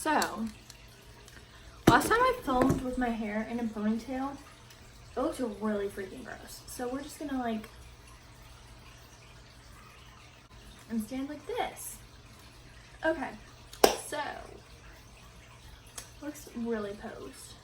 So, last time I filmed with my hair in a ponytail, it looked really freaking gross. So we're just gonna like, and stand like this. Okay, so, looks really posed.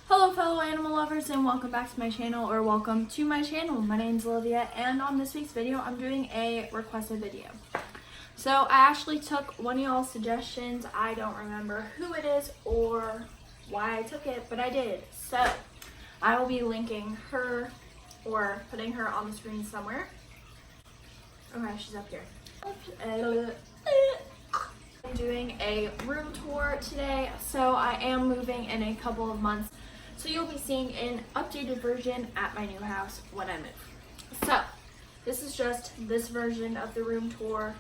Hello fellow animal lovers and welcome back to my channel, or welcome to my channel. My name's Olivia, and on this week's video I'm doing a requested video. So I actually took one of y'all's suggestions. I don't remember who it is or why I took it, but I did. So I will be linking her or putting her on the screen somewhere. Okay, she's up here. I'm doing a room tour today, so I am moving in a couple of months. So you'll be seeing an updated version at my new house when I move. So this is just this version of the room tour.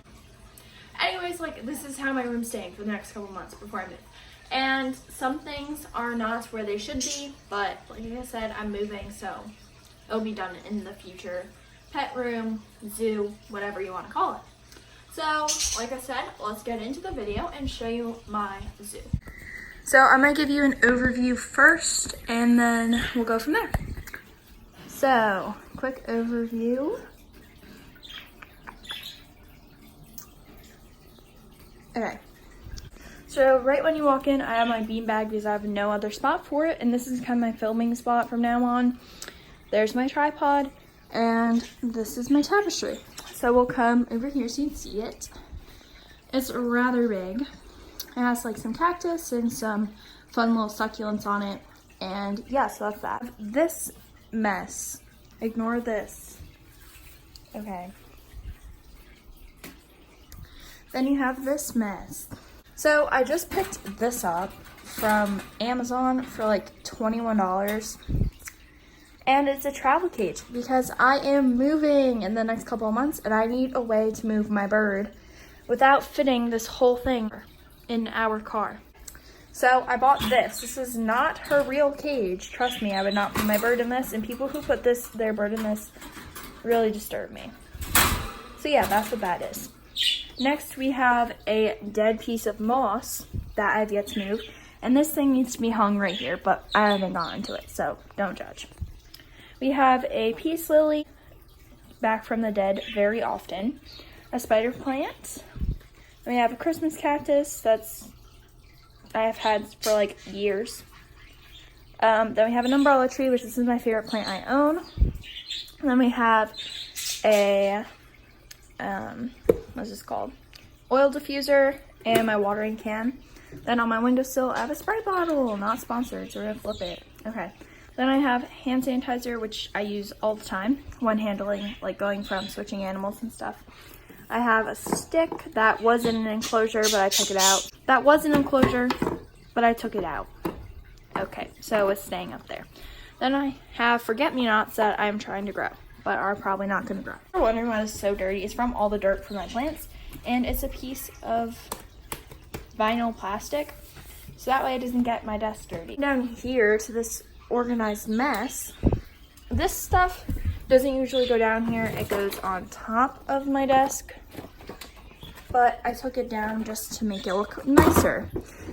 Anyways, like, this is how my room's staying for the next couple months before I move. And some things are not where they should be, but like I said, I'm moving, so it'll be done in the future. Pet room, zoo, whatever you want to call it. So, like I said, let's get into the video and show you my zoo. So I'm going to give you an overview first, and then we'll go from there. So, quick overview. Okay. So right when you walk in, I have my beanbag because I have no other spot for it, and this is kind of my filming spot from now on. There's my tripod, and this is my tapestry. So we'll come over here so you can see it. It's rather big. It has like some cactus and some fun little succulents on it. And yeah, so that's that. This mess, ignore this. Okay. Then you have this mess. So I just picked this up from Amazon for like $21. And it's a travel cage because I am moving in the next couple of months and I need a way to move my bird without fitting this whole thing in our car. So I bought this. This is not her real cage. Trust me, I would not put my bird in this, and people who put their bird in this really disturb me. So yeah, that's what that is. Next we have a dead piece of moss that I've yet to move, and this thing needs to be hung right here, but I haven't gotten to it, so don't judge. We have a peace lily, back from the dead very often, a spider plant. We have a Christmas cactus that's I have had for like years. Then we have an umbrella tree, which this is my favorite plant I own. And then we have a what's this called? Oil diffuser and my watering can. Then on my windowsill I have a spray bottle, not sponsored, so we're gonna flip it. Okay. Then I have hand sanitizer, which I use all the time when handling, like going from switching animals and stuff. I have a stick that was in an enclosure, but I took it out. That was an enclosure, but I took it out. Okay, so it's staying up there. Then I have forget-me-nots that I'm trying to grow, but are probably not going to grow. If you're wondering why it's so dirty, it's from all the dirt from my plants, and it's a piece of vinyl plastic, so that way it doesn't get my desk dirty. Down here to this organized mess, this stuff doesn't usually go down here. It goes on top of my desk, but I took it down just to make it look nicer.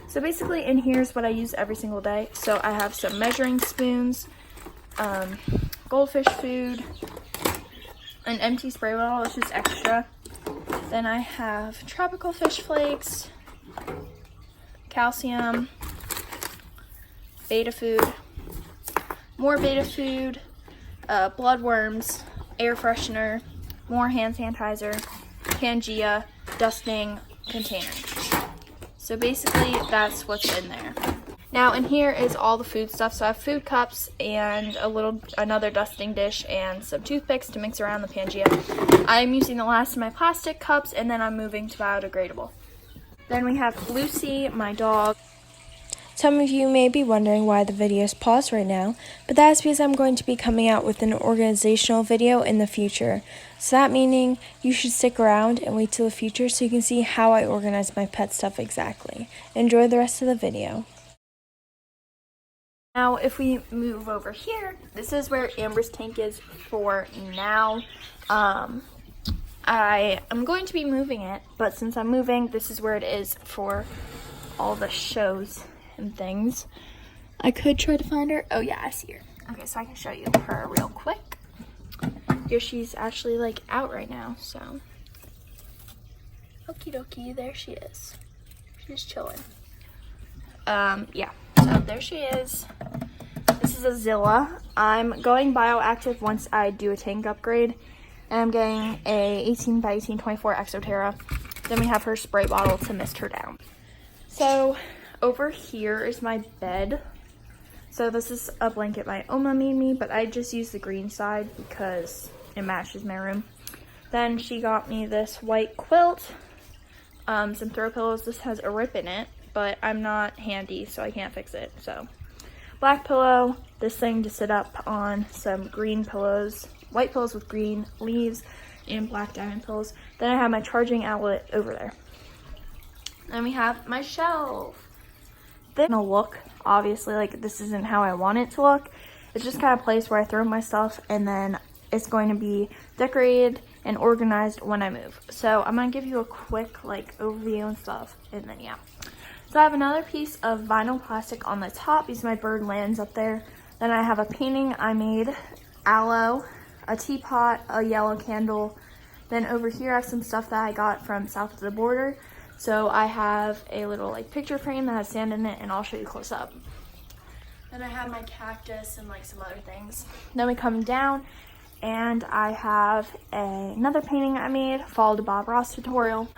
So basically in here's what I use every single day. So I have some measuring spoons, goldfish food, an empty spray bottle, which is extra. Then I have tropical fish flakes, calcium, beta food, more beta food, blood worms, air freshener, more hand sanitizer, Pangea, dusting container. So basically that's what's in there. Now in here is all the food stuff. So I have food cups and another dusting dish and some toothpicks to mix around the Pangea. I'm using the last of my plastic cups, and then I'm moving to biodegradable. Then we have Lucy, my dog. Some of you may be wondering why the video is paused right now, but that's because I'm going to be coming out with an organizational video in the future. So that meaning you should stick around and wait till the future so you can see how I organize my pet stuff exactly. Enjoy the rest of the video. Now, if we move over here, this is where Amber's tank is for now. I am going to be moving it, but since I'm moving, this is where it is for all the shows and things. I could try to find her. Oh yeah, I see her. Okay, so I can show you her real quick. Here she's actually like out right now, so. Okie dokie, there she is. She's chilling. Yeah, so there she is. This is a Zilla. I'm going bioactive once I do a tank upgrade. And I'm getting a 18 by 1824 Exoterra. Then we have her spray bottle to mist her down. So over here is my bed. So this is a blanket my Oma made me, but I just use the green side because it matches my room. Then she got me this white quilt, some throw pillows. This has a rip in it, but I'm not handy, so I can't fix it. So black pillow, this thing to sit up on, some green pillows, white pillows with green leaves, and black diamond pillows. Then I have my charging outlet over there. Then we have my shelf. This is gonna look, obviously, like this isn't how I want it to look. It's just kind of a place where I throw my stuff, and then it's going to be decorated and organized when I move. So I'm gonna give you a quick like overview and stuff, and then yeah. So I have another piece of vinyl plastic on the top because my bird lands up there. Then I have a painting I made, aloe, a teapot, a yellow candle. Then over here I have some stuff that I got from south of the border. So I have a little like picture frame that has sand in it, and I'll show you close up. Then I have my cactus and like some other things. Then we come down and I have another painting I made, follow the Bob Ross tutorial.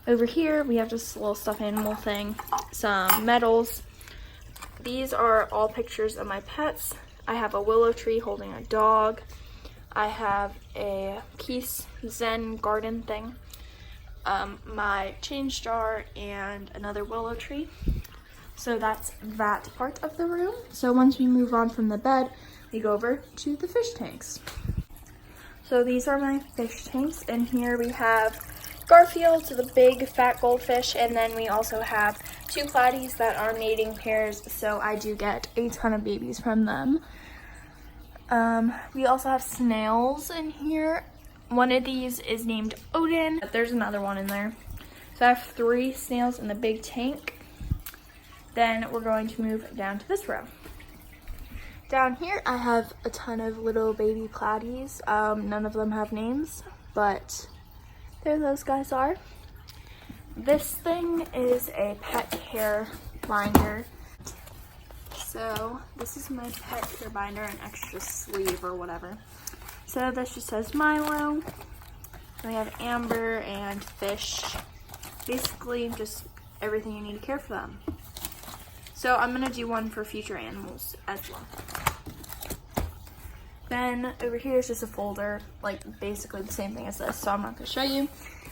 Over here we have this little stuffed animal thing, some medals. These are all pictures of my pets. I have a willow tree holding a dog. I have a peace zen garden thing. My change jar and another willow tree. So that's that part of the room. So once we move on from the bed, we go over to the fish tanks. So these are my fish tanks, and here we have Garfield, so the big fat goldfish, and then we also have two platies that are mating pairs, so I do get a ton of babies from them. We also have snails in here. One of these is named Odin. There's another one in there. So I have 3 snails in the big tank. Then we're going to move down to this row. Down here I have a ton of little baby platies. None of them have names, but there those guys are. This thing is a pet care binder. So this is my pet care binder, an extra sleeve or whatever. So this just says Milo. We have Amber and fish. Basically just everything you need to care for them. So I'm gonna do one for future animals as well. Then over here is just a folder, like basically the same thing as this, so I'm not gonna show you.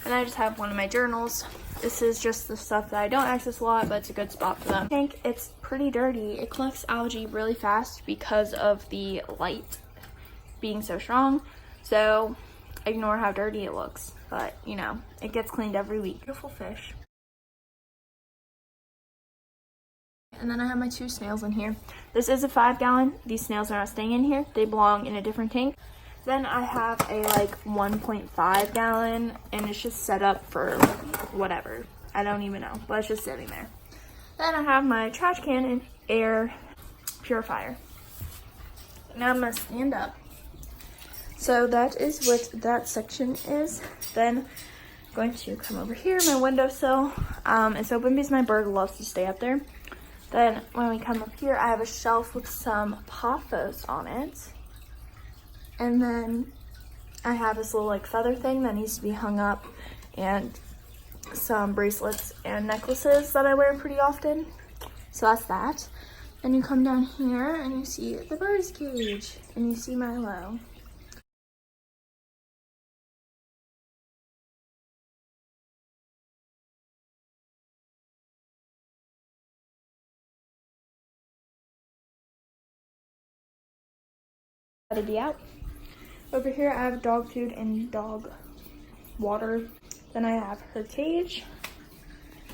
And I just have one of my journals. This is just the stuff that I don't access a lot, but it's a good spot for them. I think it's pretty dirty. It collects algae really fast because of the light being so strong. So ignore how dirty it looks, but you know, it gets cleaned every week. Beautiful fish. And then I have my 2 snails in here. This is a 5-gallon. These snails are not staying in here. They belong in a different tank. Then I have a like 1.5 gallon, and it's just set up for whatever. I don't even know, but it's just sitting there. Then I have my trash can and air purifier. Now I'm gonna stand up. So that is what that section is. Then I'm going to come over here, my windowsill. It's open because my bird loves to stay up there. Then when we come up here, I have a shelf with some pothos on it. And then I have this little like feather thing that needs to be hung up, and some bracelets and necklaces that I wear pretty often. So that's that. Then you come down here and you see the bird's cage, and you see Milo. Let it be out. Over here I have dog food and dog water. Then I have her cage.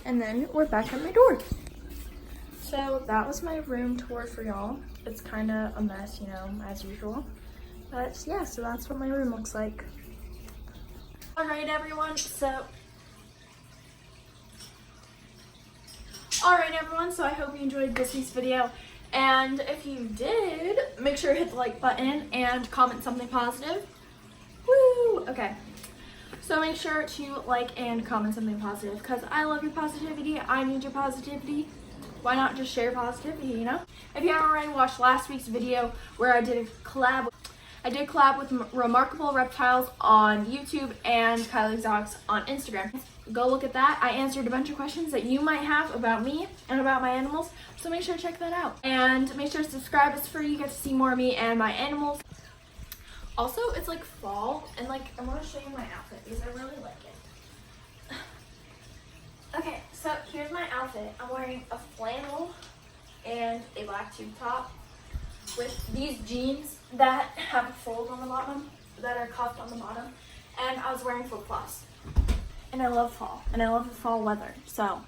And then we're back at my door. So that was my room tour for y'all. It's kind of a mess, you know, as usual. But yeah, so that's what my room looks like. Alright everyone, so I hope you enjoyed this week's video. And if you did, make sure to hit the like button and comment something positive. Woo! Okay. So make sure to like and comment something positive because I love your positivity. I need your positivity. Why not just share positivity, you know? If you haven't already watched last week's video where I did a collab, with Remarkable Reptiles on YouTube and Kylie Exotics on Instagram. Go look at that. I answered a bunch of questions that you might have about me and about my animals, so make sure to check that out. And make sure to subscribe. It's free. You get to see more of me and my animals. Also, it's like fall, and like I want to show you my outfit because I really like it. Okay, so here's my outfit. I'm wearing a flannel and a black tube top with these jeans that have a fold on the bottom, that are cuffed on the bottom, and I was wearing flip-flops. And I love fall, and I love the fall weather, so